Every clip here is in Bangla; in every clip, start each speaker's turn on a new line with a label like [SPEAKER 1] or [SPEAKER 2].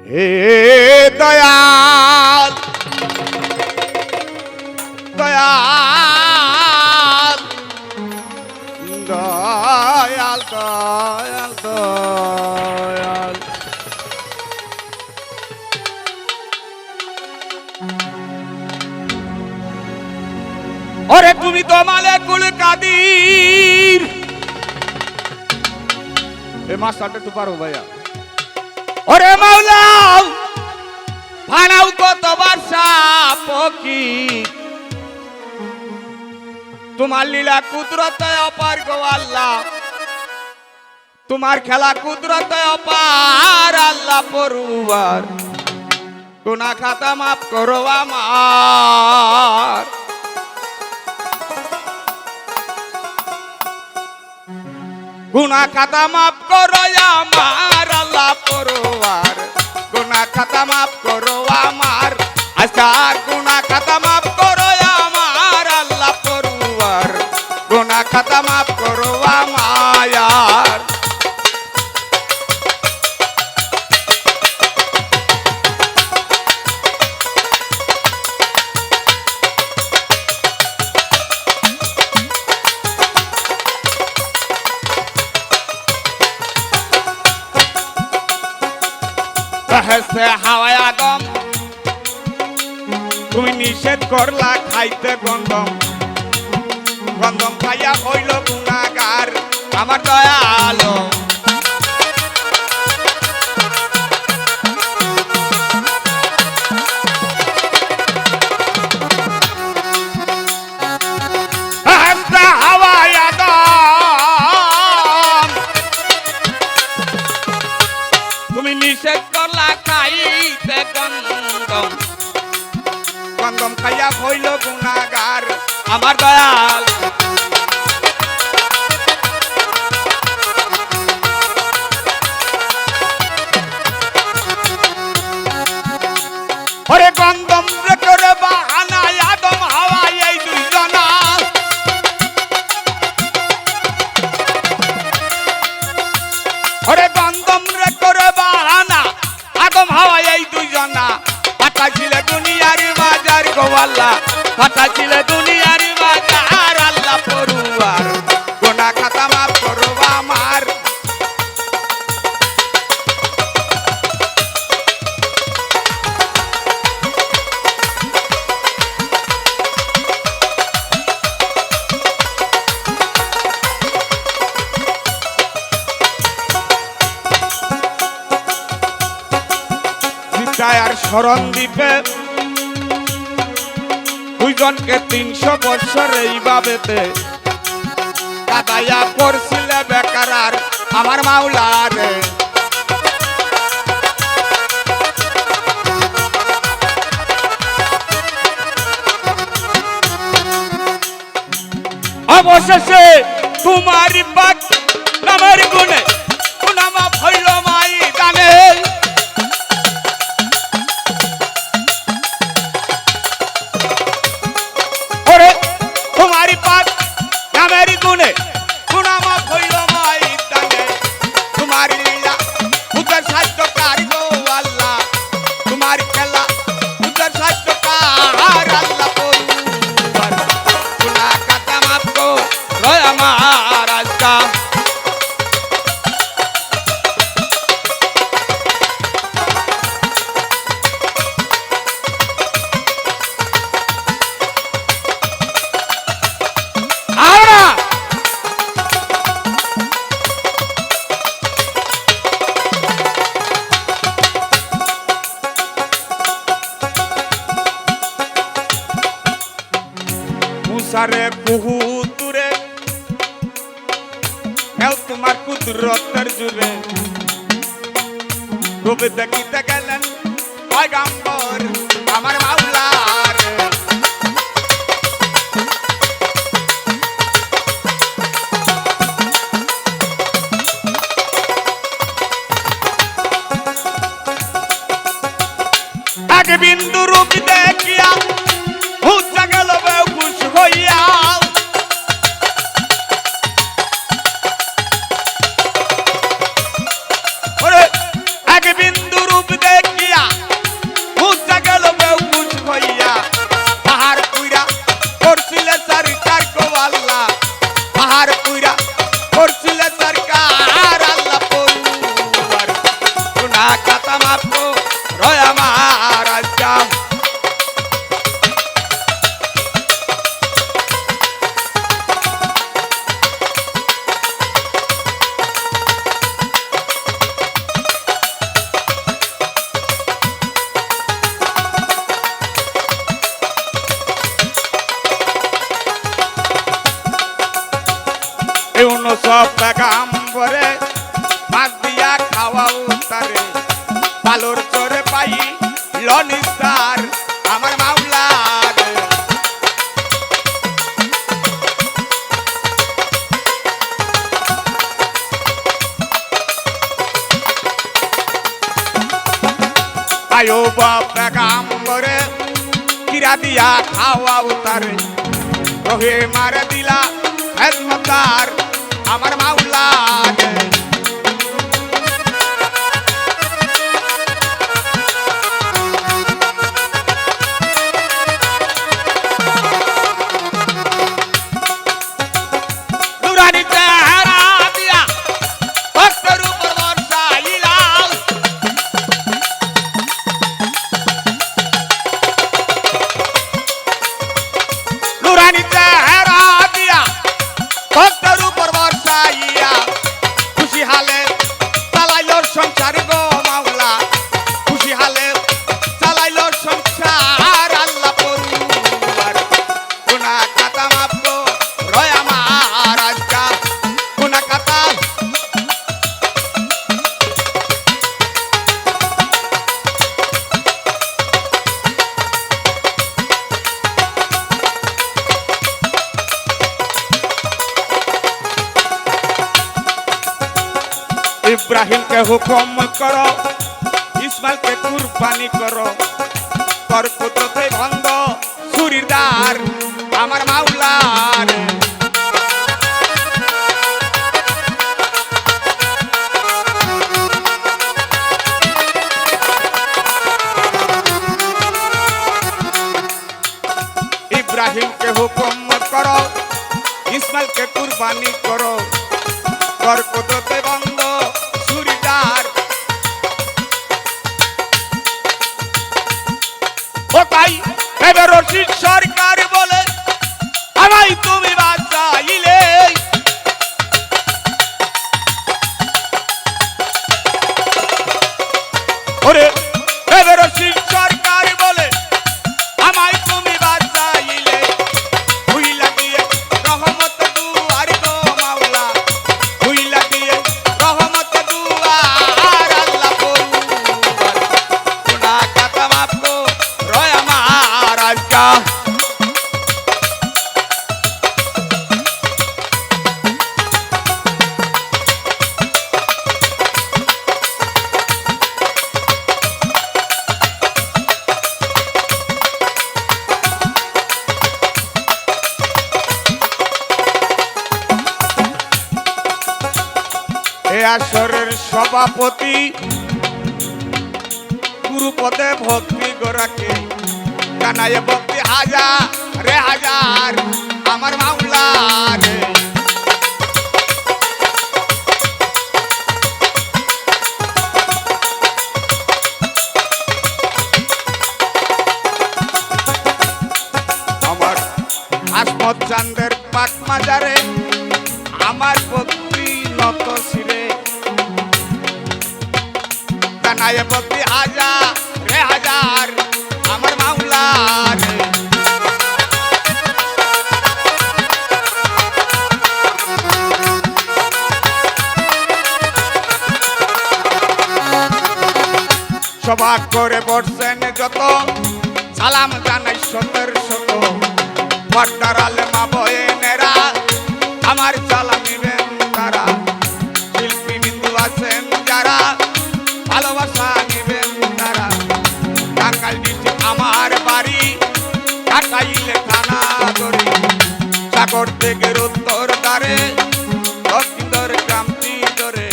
[SPEAKER 1] হে দয়াল দয়াল দয়াল দয়াল দয়াল ওরে তুমি তো মালেকুল কাদির এ মাস্টারটা একটু পারো ভাইয়া ওরে মাওলা ফানাও কতবার সাপকি তোমার লীলা কুদরতে অপার গো আল্লাহ তোমার খেলা কুদরতে অপার আল্লাহ পরুয়ার গুনাহ খাতা মাফ করো আমার গুনাহ খাতা মাফ করো আমার আল্লাহ পরওয়ার গুনাহ খাতা মাফ করো আমার আজকার গুনাহ খাতা মাফ করো আমার আল্লাহ পরওয়ার গুনাহ খাতা মাফ করো আমার হাওয়ায় আগম তুমি নিষেধ করলা খাইতে গন্ধম গন্ধম খাইয়া হইল গুনাহগার আমার দয়ালো হাওয়ায় আগম তুমি নিষেধ করলা খাইতে গন্ধম গন্ধম খাইয়া হইল গুনাহগার আমার দয়াল ওরে গন্ধম রে করে বাহানা আদম হাওয়া এই দুইজনা ওরে গন্ধম রে করে বাহানা আদম হাওয়া এই দুইজনা পাঠাইছিলে দুনিয়ার বাজার গো আল্লাহ পাঠাইছিলে দুনিয়ার বাজার আল্লাহ পরুয়ার গুনাহ খাতা মাফ করো আমার আর শরণ দ্বীপে দুইজনকে ৩০০ বছর এইভাবেতে কাদাইয়া করছিলে বেকার আর আমার মাওলা রে অবশেষে তোমারই পাক নামের গুণে গুনাহ হইল মাই জানে तुम्हारी बात या मेरी गुने गुनाह माफ होइल माई ताने तुम्हारी लीला उधर साहित्यकार गो अल्लाह तुम्हारी खेला उधर साहित्यकार अल्लाह परुवार गुनाह खाता माफ को रोया महाराज का সারে কুহুতুরে কেউ তোমার কুদরতের জুড়ে রূপে দেখিতে গেলেন পয়গম্বর আমার মাওলা রে এক বিন্দু রূপ দেখিয়া হুচ্চা গেল বেহুশ হইয়া এক বিন্দু রূপ দেখি মাফ রয় আমার আজকা সব কাম করে মাছ দিয়া খাওয়া উতারে পালোর চরে পাই লনিস্তার আমার মাওলা আয়ো বাপ কাম করে কিরা দিয়া খাওয়া উতারে রহে মারে দিলা হেদমতার আমার মাওলা নুরানি চেহারা দিয়া ভক্তের উপর বর্ষাইলা নুরানি চেহারা দিয়া ভক্তের উপর বর্ষাইয়া খুশি হালে চালাইল সংসার গো মাওলা খুশি হালে চালাইল সংসার আল্লাহ পরিবার গুনাহ খাতা মাফ গো রয় আমার আজকা গুনাহ খাতা इब्राहिम के हुक्म करो इस्माइल के कुर्बानी करो कर कुदरते भंग सुरीदार আমার মাওলা इब्राहिम के हुक्म करो इस्माइल के कुर्बानी करो कर कुदरते भंग রশিদ সরকার বলে আমায় তুমি বাঁচাইলে ওরে রশিদ সরকার বলে আমায় তুমি বাঁচাইলে হুই লাগিয়ে রহমত দুয়ার গো মাওলা হুই লাগিয়ে রহমত দুয়ার আল্লাহ পরিবার গুনাহ খাতা মাফ গো রয় আমার আজকা আসরের সভাপতি গুরুপদে ভক্তি গোরাকে কানায় ভক্তি হাজার রে হাজার আমার মাওলা রে আমার আসমত চাঁদের পাক মাজারে আমার ভক্তি নত শিরে কানায় ভক্তি হাজার রে হাজার আমার মাওলা রে সভা করে বসছেন যত সালাম জানাই শতের শত বড্ডার আলেমা বয়েনেরা আমার সালাম নিবেন তারা শিল্পী বিন্দু আছেন যারা ভালোবাসা নিবেন তারা টাঙ্গাইল ডিস্ট্রিক্ট আমার বাড়ি টাকাইলে থানা ধরি সাগর থেকে উত্তর দ্বারে দক্ষিণ ধরে গ্রামটি ধরে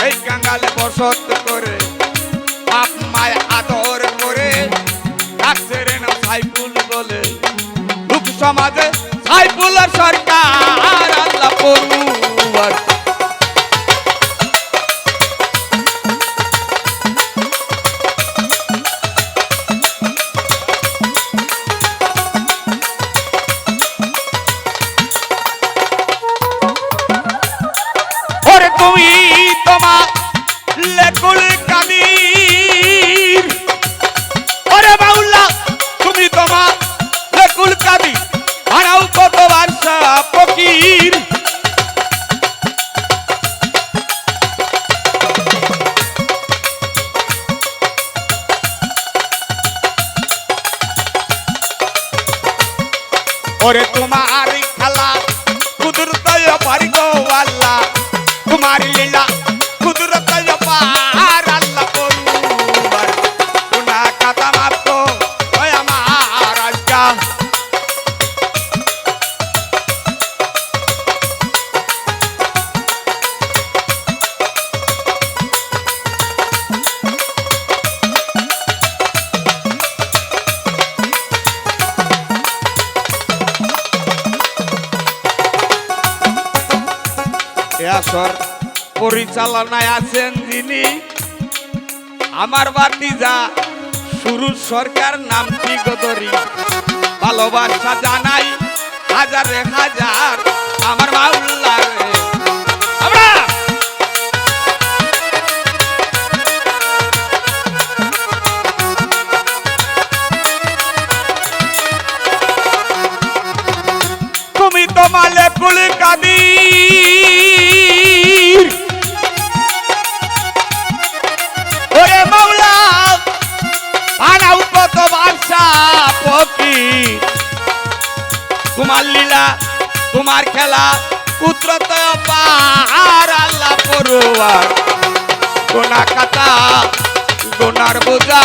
[SPEAKER 1] এই কাঙ্গালে বসত করে বাপ মায় আদর করে ডাকছে রে না সাইফুল বলে লোক সমাজে সাইফুল সরকার আল্লাহ পরিবার মালেকুল কাদির ওরে মাওলা তুমি তো মালেকুল কাদির হারাও কত বাদশা ফকির ওরে তোমার খেলা কুদরত পারি গো আল্লাহ তোমার লীলা কুদরত পার আল্লাহ পরুবার গুনাহ কাতা মাত্র ওই আমার আজকা আসর পরিচালনায় আছেন যিনি আমার ভাতিজা সুরুজ সরকার নামটি গদরি ভালোবাসা জানাই হাজার হাজার আমার মাওলা রে আমরা তুমি তো মালেকুল কাদির ওরে মাওলা বানাও কত বাদশা ফকির তোমার লীলা তোমার খেলা কুদরত পার আল্লাহ পরোয়ার গোনা কাতা গোনার বোঝা